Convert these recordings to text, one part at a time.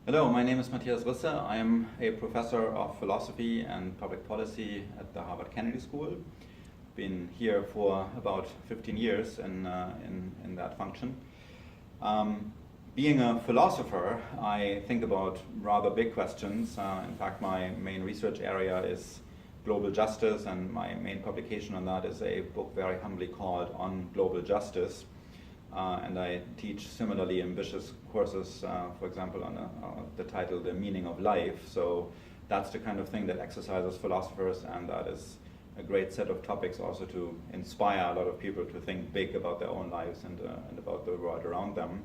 Hello, my name is Mathias Risse. I am a professor of philosophy and public policy at the Harvard Kennedy School. Been here for about 15 years in that function. Being a philosopher, I think about rather big questions. In fact, my main research area is global justice, and my main publication on that is a book very humbly called On Global Justice. And I teach similarly ambitious courses, for example, on the title The Meaning of Life. So that's the kind of thing that exercises philosophers, and that is a great set of topics also to inspire a lot of people to think big about their own lives and about the world around them.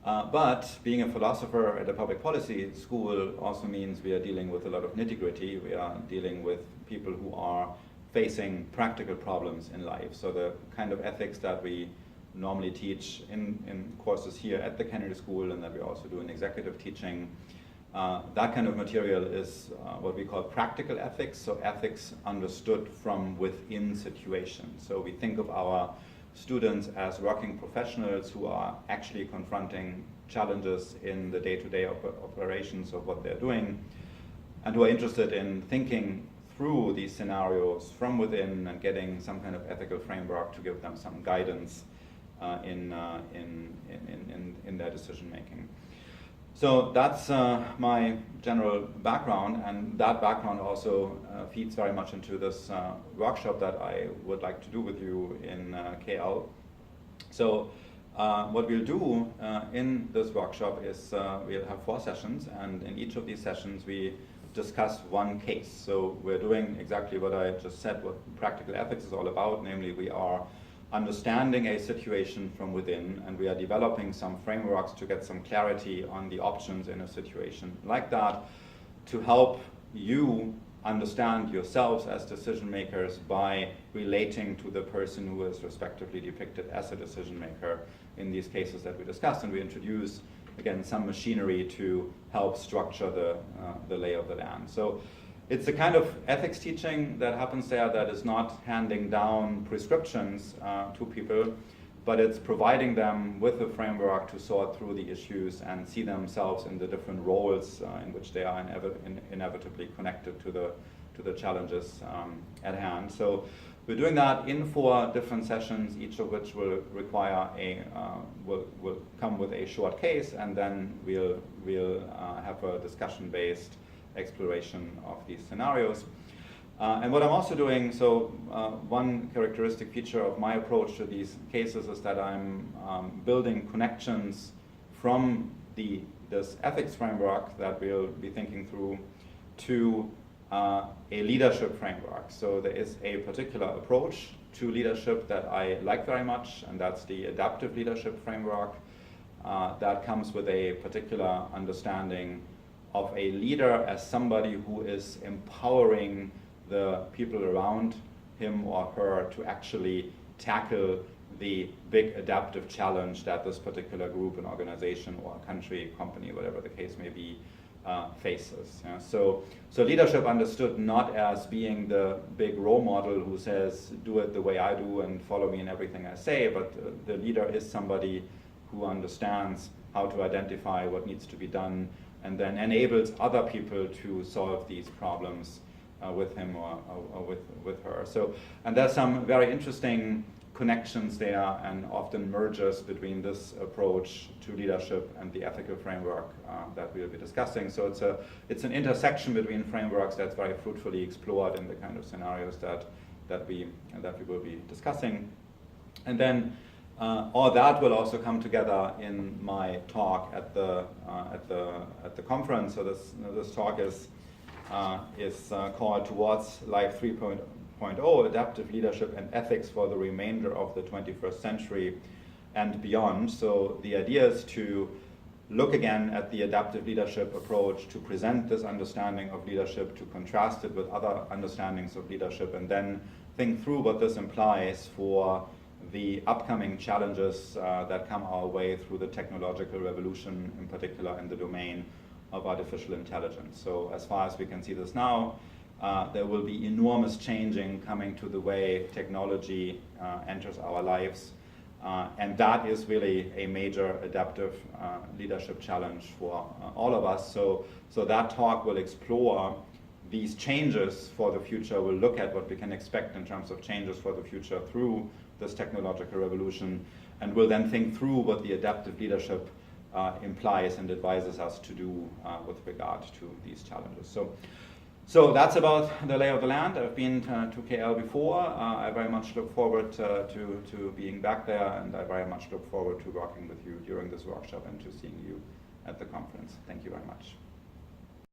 But being a philosopher at a public policy school also means we are dealing with a lot of nitty-gritty. We are dealing with people who are facing practical problems in life. So the kind of ethics that we normally teach in courses here at the Kennedy School, and that we also do in executive teaching. That kind of material is what we call practical ethics, so ethics understood from within situations. So we think of our students as working professionals who are actually confronting challenges in the day-to-day operations of what they're doing, and who are interested in thinking through these scenarios from within and getting some kind of ethical framework to give them some guidance in their decision making. So that's my general background, and that background also feeds very much into this workshop that I would like to do with you in KL. So what we'll do in this workshop is we'll have 4 sessions, and in each of these sessions we discuss one case. So we're doing exactly what I just said, what practical ethics is all about, namely we are understanding a situation from within, and we are developing some frameworks to get some clarity on the options in a situation like that, to help you understand yourselves as decision makers by relating to the person who is respectively depicted as a decision maker in these cases that we discussed. And we introduce, again, some machinery to help structure the lay of the land. So it's a kind of ethics teaching that happens there that is not handing down prescriptions to people, but it's providing them with a framework to sort through the issues and see themselves in the different roles in which they are inevitably connected to the challenges at hand. So we're doing that in 4 different sessions, each of which will require will come with a short case, and then we'll have a discussion-based exploration of these scenarios. And what I'm also doing, so one characteristic feature of my approach to these cases is that I'm building connections from this ethics framework that we'll be thinking through to a leadership framework. So there is a particular approach to leadership that I like very much, and that's the adaptive leadership framework that comes with a particular understanding of a leader as somebody who is empowering the people around him or her to actually tackle the big adaptive challenge that this particular group, an organization or a country, company, whatever the case may be, faces. Yeah? So leadership understood not as being the big role model who says, do it the way I do and follow me in everything I say, but the leader is somebody who understands how to identify what needs to be done and then enables other people to solve these problems with him or with her. So, and there's some very interesting connections there and often mergers between this approach to leadership and the ethical framework that we'll be discussing. So it's an intersection between frameworks that's very fruitfully explored in the kind of scenarios that we will be discussing. And then all that will also come together in my talk at the conference. So this talk is called Towards Life 3.0: Adaptive Leadership and Ethics for the Remainder of the 21st Century and Beyond. So the idea is to look again at the adaptive leadership approach, to present this understanding of leadership, to contrast it with other understandings of leadership, and then think through what this implies for the upcoming challenges that come our way through the technological revolution, in particular in the domain of artificial intelligence. So as far as we can see this now, there will be enormous changing coming to the way technology enters our lives, And that is really a major adaptive leadership challenge for all of us. So that talk will explore these changes for the future. We'll look at what we can expect in terms of changes for the future through this technological revolution, and we'll then think through what the adaptive leadership implies and advises us to do with regard to these challenges. So that's about the lay of the land. I've been to KL before. I very much look forward to being back there, and I very much look forward to working with you during this workshop and to seeing you at the conference. Thank you very much.